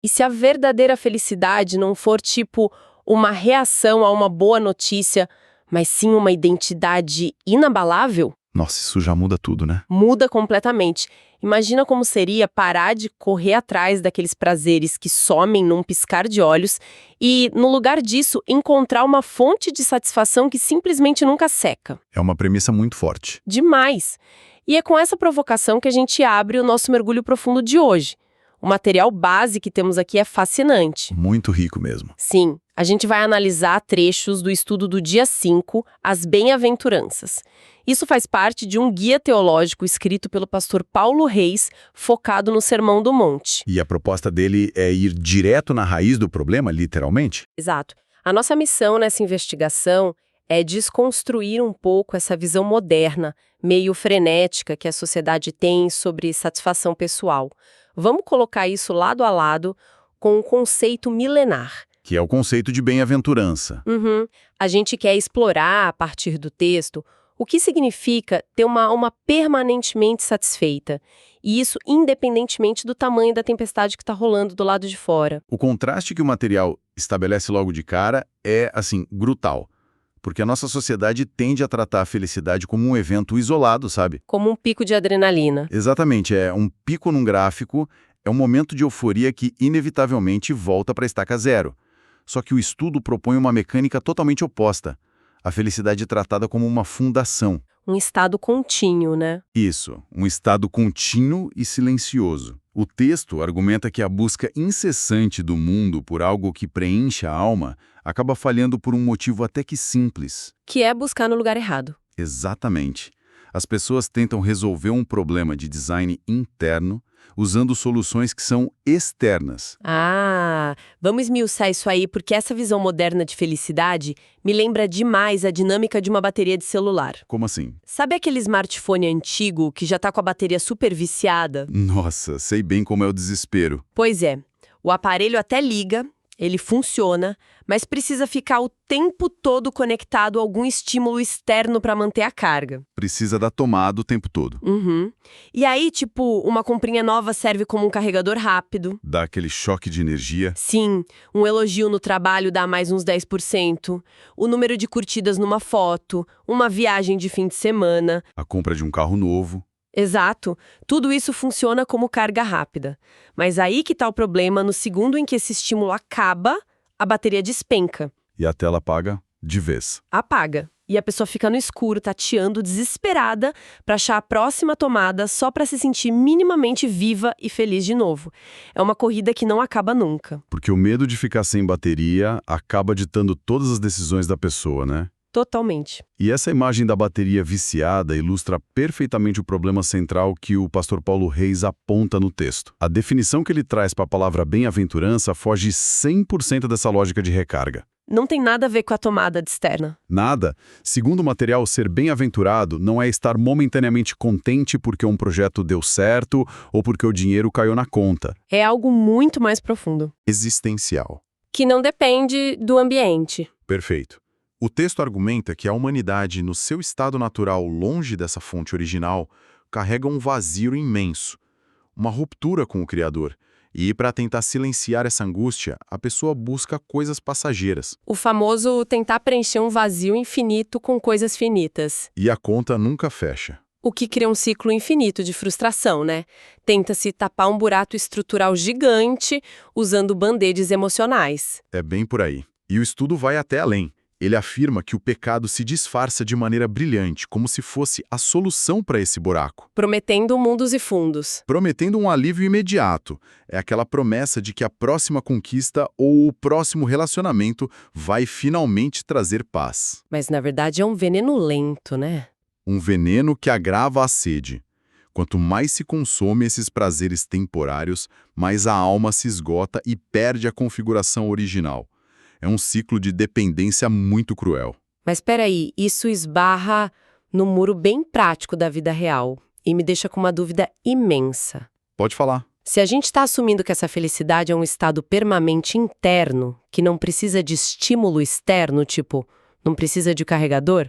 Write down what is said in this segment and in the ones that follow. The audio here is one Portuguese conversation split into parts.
E se a verdadeira felicidade não for tipo uma reação a uma boa notícia, mas sim uma identidade inabalável? Nossa, isso já muda tudo, né? Muda completamente. Imagina como seria parar de correr atrás daqueles prazeres que somem num piscar de olhos e, no lugar disso, encontrar uma fonte de satisfação que simplesmente nunca seca. É uma premissa muito forte. Demais! E é com essa provocação que a gente abre o nosso mergulho profundo de hoje. O material base que temos aqui é fascinante. Muito rico mesmo. Sim, a gente vai analisar trechos do estudo do dia 5, As Bem-aventuranças. Isso faz parte de um guia teológico escrito pelo pastor Paulo Reis, focado no Sermão do Monte. E a proposta dele é ir direto na raiz do problema, literalmente? Exato. A nossa missão nessa investigação é desconstruir um pouco essa visão moderna, meio frenética que a sociedade tem sobre satisfação pessoal. Vamos colocar isso lado a lado com um conceito milenar. Que é o conceito de bem-aventurança. A gente quer explorar, a partir do texto, o que significa ter uma alma permanentemente satisfeita. E isso independentemente do tamanho da tempestade que está rolando do lado de fora. O contraste que o material estabelece logo de cara é, assim, brutal. Porque a nossa sociedade tende a tratar a felicidade como um evento isolado, sabe? Como um pico de adrenalina. Exatamente, é um pico num gráfico, é um momento de euforia que inevitavelmente volta para a estaca zero. Só que o estudo propõe uma mecânica totalmente oposta. A felicidade é tratada como uma fundação. Um estado contínuo, né? Isso, um estado contínuo e silencioso. O texto argumenta que a busca incessante do mundo por algo que preencha a alma acaba falhando por um motivo até que simples. Que é buscar no lugar errado. Exatamente. As pessoas tentam resolver um problema de design interno usando soluções que são externas. Vamos esmiuçar isso aí, porque essa visão moderna de felicidade me lembra demais a dinâmica de uma bateria de celular. Como assim? Sabe aquele smartphone antigo que já tá com a bateria super viciada? Nossa, sei bem como é o desespero. Pois é, o aparelho até liga, ele funciona, mas precisa ficar o tempo todo conectado a algum estímulo externo para manter a carga. Precisa da tomada o tempo todo. E aí, tipo, uma comprinha nova serve como um carregador rápido. Dá aquele choque de energia. Sim, um elogio no trabalho dá mais uns 10%, o número de curtidas numa foto, uma viagem de fim de semana. A compra de um carro novo. Exato, tudo isso funciona como carga rápida. Mas aí que tá o problema, no segundo em que esse estímulo acaba, a bateria despenca. E a tela apaga de vez. Apaga. E a pessoa fica no escuro, tateando, desesperada, pra achar a próxima tomada só pra se sentir minimamente viva e feliz de novo. É uma corrida que não acaba nunca. Porque o medo de ficar sem bateria acaba ditando todas as decisões da pessoa, né? Totalmente. E essa imagem da bateria viciada ilustra perfeitamente o problema central que o pastor Paulo Reis aponta no texto. A definição que ele traz para a palavra bem-aventurança foge 100% dessa lógica de recarga. Não tem nada a ver com a tomada externa. Nada. Segundo o material, ser bem-aventurado não é estar momentaneamente contente porque um projeto deu certo ou porque o dinheiro caiu na conta. É algo muito mais profundo. Existencial. Que não depende do ambiente. Perfeito. O texto argumenta que a humanidade, no seu estado natural longe dessa fonte original, carrega um vazio imenso, uma ruptura com o Criador. E, para tentar silenciar essa angústia, a pessoa busca coisas passageiras. O famoso tentar preencher um vazio infinito com coisas finitas. E a conta nunca fecha. O que cria um ciclo infinito de frustração, né? Tenta-se tapar um buraco estrutural gigante usando band-aids emocionais. É bem por aí. E o estudo vai até além. Ele afirma que o pecado se disfarça de maneira brilhante, como se fosse a solução para esse buraco. Prometendo mundos e fundos. Prometendo um alívio imediato. É aquela promessa de que a próxima conquista ou o próximo relacionamento vai finalmente trazer paz. Mas na verdade é um veneno lento, né? Um veneno que agrava a sede. Quanto mais se consome esses prazeres temporários, mais a alma se esgota e perde a configuração original. É um ciclo de dependência muito cruel. Mas espera aí, isso esbarra no muro bem prático da vida real e me deixa com uma dúvida imensa. Pode falar. Se a gente está assumindo que essa felicidade é um estado permanente interno, que não precisa de estímulo externo, tipo, não precisa de carregador,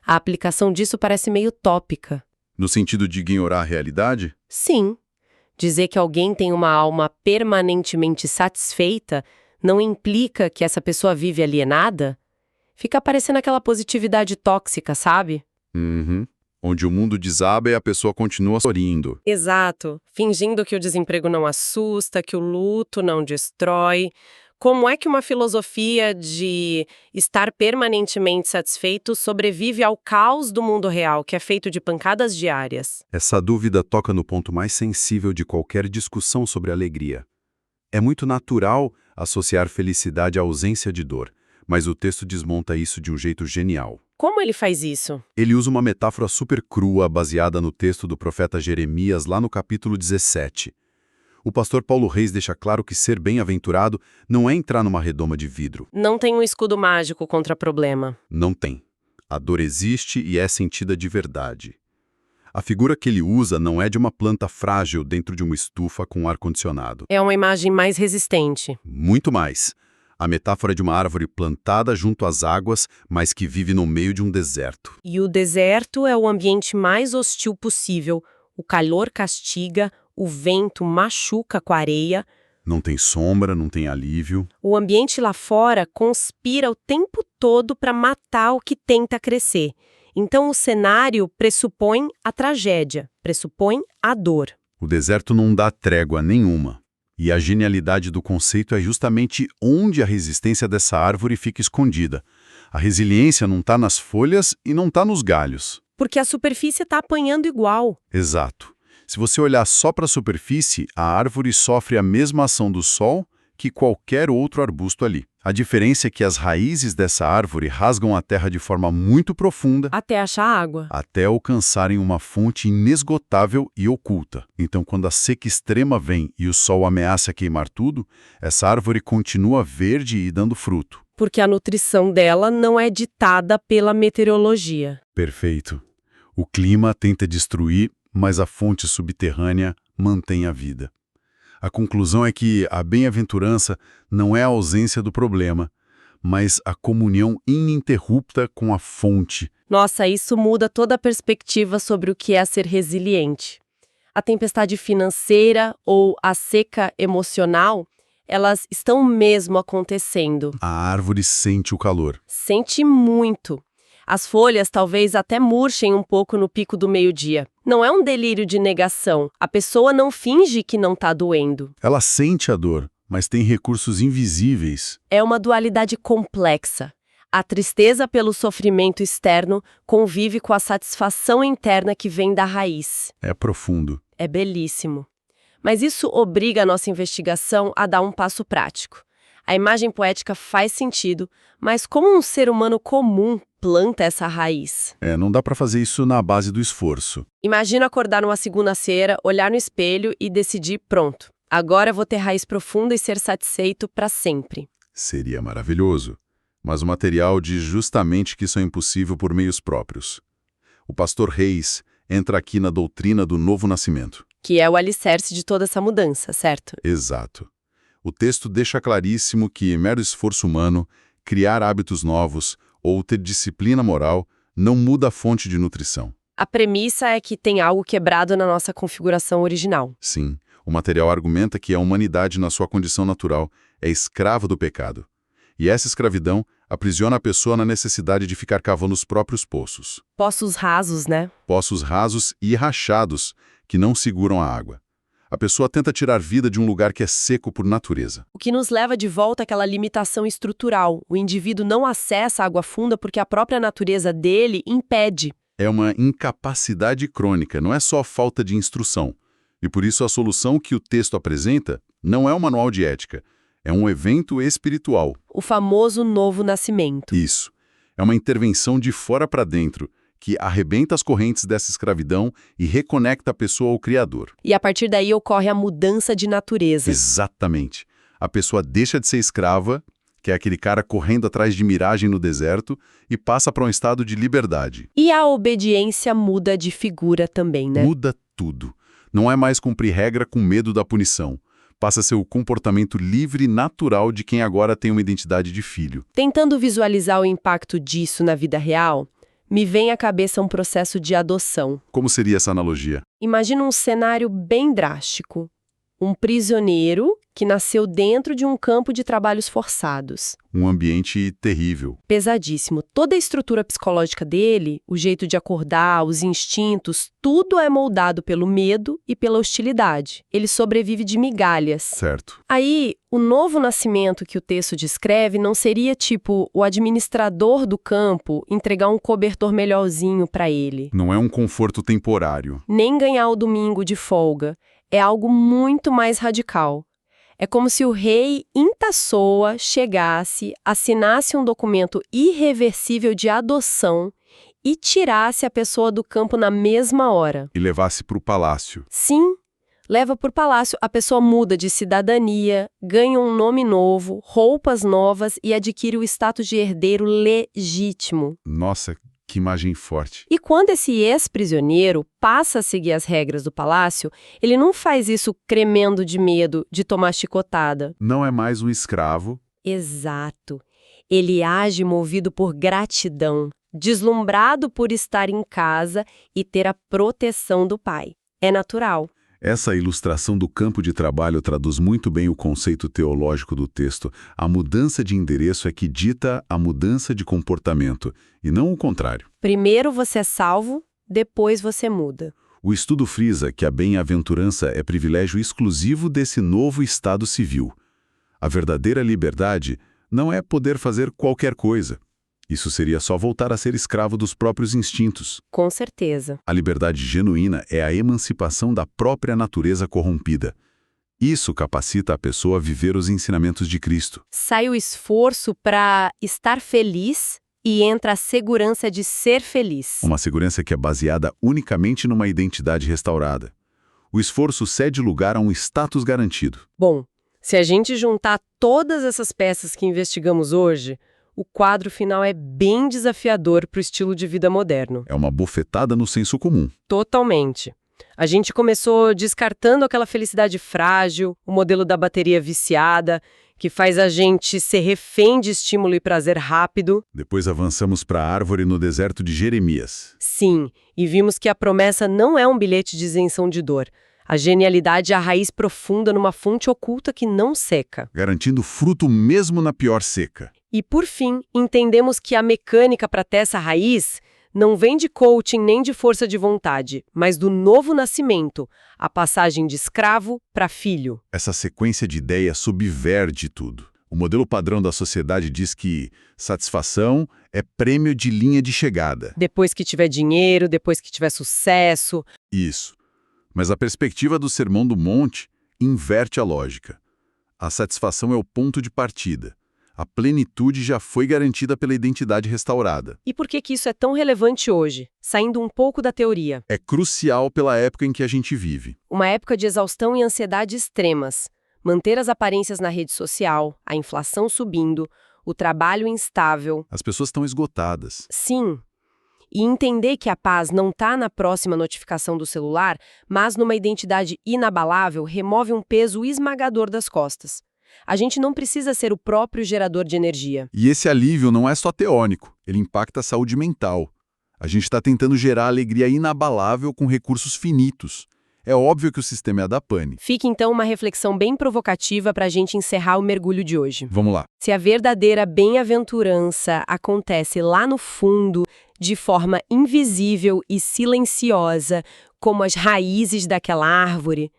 a aplicação disso parece meio utópica. No sentido de ignorar a realidade? Sim. Dizer que alguém tem uma alma permanentemente satisfeita não implica que essa pessoa vive alienada? Fica parecendo aquela positividade tóxica, sabe? Uhum. Onde o mundo desaba e a pessoa continua sorrindo. Exato. Fingindo que o desemprego não assusta, que o luto não destrói. Como é que uma filosofia de estar permanentemente satisfeito sobrevive ao caos do mundo real, que é feito de pancadas diárias? Essa dúvida toca no ponto mais sensível de qualquer discussão sobre alegria. É muito natural associar felicidade à ausência de dor, mas o texto desmonta isso de um jeito genial. Como ele faz isso? Ele usa uma metáfora super crua baseada no texto do profeta Jeremias, lá no capítulo 17. O pastor Paulo Reis deixa claro que ser bem-aventurado não é entrar numa redoma de vidro. Não tem um escudo mágico contra problema. Não tem. A dor existe e é sentida de verdade. A figura que ele usa não é de uma planta frágil dentro de uma estufa com ar-condicionado. É uma imagem mais resistente. Muito mais. A metáfora é de uma árvore plantada junto às águas, mas que vive no meio de um deserto. E o deserto é o ambiente mais hostil possível. O calor castiga, o vento machuca com a areia. Não tem sombra, não tem alívio. O ambiente lá fora conspira o tempo todo para matar o que tenta crescer. Então o cenário pressupõe a tragédia, pressupõe a dor. O deserto não dá trégua nenhuma. E a genialidade do conceito é justamente onde a resistência dessa árvore fica escondida. A resiliência não está nas folhas e não está nos galhos. Porque a superfície está apanhando igual. Exato. Se você olhar só para a superfície, a árvore sofre a mesma ação do sol que qualquer outro arbusto ali. A diferença é que as raízes dessa árvore rasgam a terra de forma muito profunda Até achar água. até alcançarem uma fonte inesgotável e oculta. Então, quando a seca extrema vem e o sol ameaça queimar tudo, essa árvore continua verde e dando fruto. Porque a nutrição dela não é ditada pela meteorologia. Perfeito. O clima tenta destruir, mas a fonte subterrânea mantém a vida. A conclusão é que a bem-aventurança não é a ausência do problema, mas a comunhão ininterrupta com a fonte. Nossa, isso muda toda a perspectiva sobre o que é ser resiliente. A tempestade financeira ou a seca emocional, elas estão mesmo acontecendo. A árvore sente o calor. Sente muito. As folhas talvez até murchem um pouco no pico do meio-dia. Não é um delírio de negação. A pessoa não finge que não está doendo. Ela sente a dor, mas tem recursos invisíveis. É uma dualidade complexa. A tristeza pelo sofrimento externo convive com a satisfação interna que vem da raiz. É profundo. É belíssimo. Mas isso obriga a nossa investigação a dar um passo prático. A imagem poética faz sentido, mas como um ser humano comum planta essa raiz? Não dá para fazer isso na base do esforço. Imagina acordar numa segunda-feira, olhar no espelho e decidir, pronto, agora eu vou ter raiz profunda e ser satisfeito para sempre. Seria maravilhoso. Mas o material diz justamente que isso é impossível por meios próprios. O pastor Reis entra aqui na doutrina do novo nascimento. Que é o alicerce de toda essa mudança, certo? Exato. O texto deixa claríssimo que mero esforço humano, criar hábitos novos ou ter disciplina moral não muda a fonte de nutrição. A premissa é que tem algo quebrado na nossa configuração original. Sim, o material argumenta que a humanidade, na sua condição natural, é escrava do pecado. E essa escravidão aprisiona a pessoa na necessidade de ficar cavando os próprios poços. Poços rasos, né? Poços rasos e rachados que não seguram a água. A pessoa tenta tirar vida de um lugar que é seco por natureza. O que nos leva de volta àquela limitação estrutural. O indivíduo não acessa a água funda porque a própria natureza dele impede. É uma incapacidade crônica, não é só falta de instrução. E por isso a solução que o texto apresenta não é um manual de ética, é um evento espiritual. O famoso novo nascimento. Isso. É uma intervenção de fora para dentro, que arrebenta as correntes dessa escravidão e reconecta a pessoa ao Criador. E a partir daí ocorre a mudança de natureza. Exatamente. A pessoa deixa de ser escrava, que é aquele cara correndo atrás de miragem no deserto, e passa para um estado de liberdade. E a obediência muda de figura também, né? Muda tudo. Não é mais cumprir regra com medo da punição. Passa a ser o comportamento livre e natural de quem agora tem uma identidade de filho. Tentando visualizar o impacto disso na vida real, Me vem à cabeça um processo de adoção. Como seria essa analogia? Imagina um cenário bem drástico. Um prisioneiro que nasceu dentro de um campo de trabalhos forçados. Um ambiente terrível. Pesadíssimo. Toda a estrutura psicológica dele, o jeito de acordar, os instintos, tudo é moldado pelo medo e pela hostilidade. Ele sobrevive de migalhas. Certo. Aí, o novo nascimento que o texto descreve não seria tipo o administrador do campo entregar um cobertor melhorzinho para ele. Não é um conforto temporário. Nem ganhar o domingo de folga. É algo muito mais radical. É como se o rei em pessoa chegasse, assinasse um documento irreversível de adoção e tirasse a pessoa do campo na mesma hora. E levasse para o palácio. Sim, leva por palácio, a pessoa muda de cidadania, ganha um nome novo, roupas novas e adquire o status de herdeiro legítimo. Nossa, que imagem forte. E quando esse ex-prisioneiro passa a seguir as regras do palácio, ele não faz isso tremendo de medo de tomar chicotada. Não é mais um escravo. Exato. Ele age movido por gratidão, deslumbrado por estar em casa e ter a proteção do pai. É natural. Essa ilustração do campo de trabalho traduz muito bem o conceito teológico do texto. A mudança de endereço é que dita a mudança de comportamento, e não o contrário. Primeiro você é salvo, depois você muda. O estudo frisa que a bem-aventurança é privilégio exclusivo desse novo estado civil. A verdadeira liberdade não é poder fazer qualquer coisa. Isso seria só voltar a ser escravo dos próprios instintos. Com certeza. A liberdade genuína é a emancipação da própria natureza corrompida. Isso capacita a pessoa a viver os ensinamentos de Cristo. Sai o esforço para estar feliz e entra a segurança de ser feliz. Uma segurança que é baseada unicamente numa identidade restaurada. O esforço cede lugar a um status garantido. Bom, se a gente juntar todas essas peças que investigamos hoje, o quadro final é bem desafiador para o estilo de vida moderno. É uma bufetada no senso comum. Totalmente. A gente começou descartando aquela felicidade frágil, o modelo da bateria viciada, que faz a gente ser refém de estímulo e prazer rápido. Depois avançamos para a árvore no deserto de Jeremias. Sim, e vimos que a promessa não é um bilhete de isenção de dor. A genialidade é a raiz profunda numa fonte oculta que não seca. Garantindo fruto mesmo na pior seca. E, por fim, entendemos que a mecânica para ter essa raiz não vem de coaching nem de força de vontade, mas do novo nascimento, a passagem de escravo para filho. Essa sequência de ideias subverte tudo. O modelo padrão da sociedade diz que satisfação é prêmio de linha de chegada. Depois que tiver dinheiro, depois que tiver sucesso. Isso. Mas a perspectiva do Sermão do Monte inverte a lógica. A satisfação é o ponto de partida. A plenitude já foi garantida pela identidade restaurada. E por que isso é tão relevante hoje, saindo um pouco da teoria? É crucial pela época em que a gente vive. Uma época de exaustão e ansiedade extremas. Manter as aparências na rede social, a inflação subindo, o trabalho instável. As pessoas estão esgotadas. Sim. E entender que a paz não está na próxima notificação do celular, mas numa identidade inabalável, remove um peso esmagador das costas. A gente não precisa ser o próprio gerador de energia. E esse alívio não é só teórico, ele impacta a saúde mental. A gente está tentando gerar alegria inabalável com recursos finitos. É óbvio que o sistema é da pane. Fica então uma reflexão bem provocativa para a gente encerrar o mergulho de hoje. Vamos lá. Se a verdadeira bem-aventurança acontece lá no fundo, de forma invisível e silenciosa, como as raízes daquela árvore,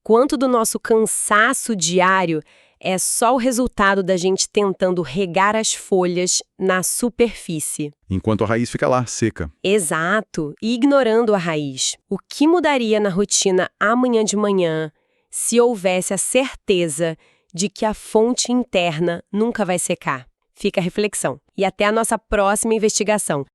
quanto do nosso cansaço diário é só o resultado da gente tentando regar as folhas na superfície. Enquanto a raiz fica lá, seca. Exato, e ignorando a raiz. O que mudaria na rotina amanhã de manhã se houvesse a certeza de que a fonte interna nunca vai secar? Fica a reflexão. E até a nossa próxima investigação.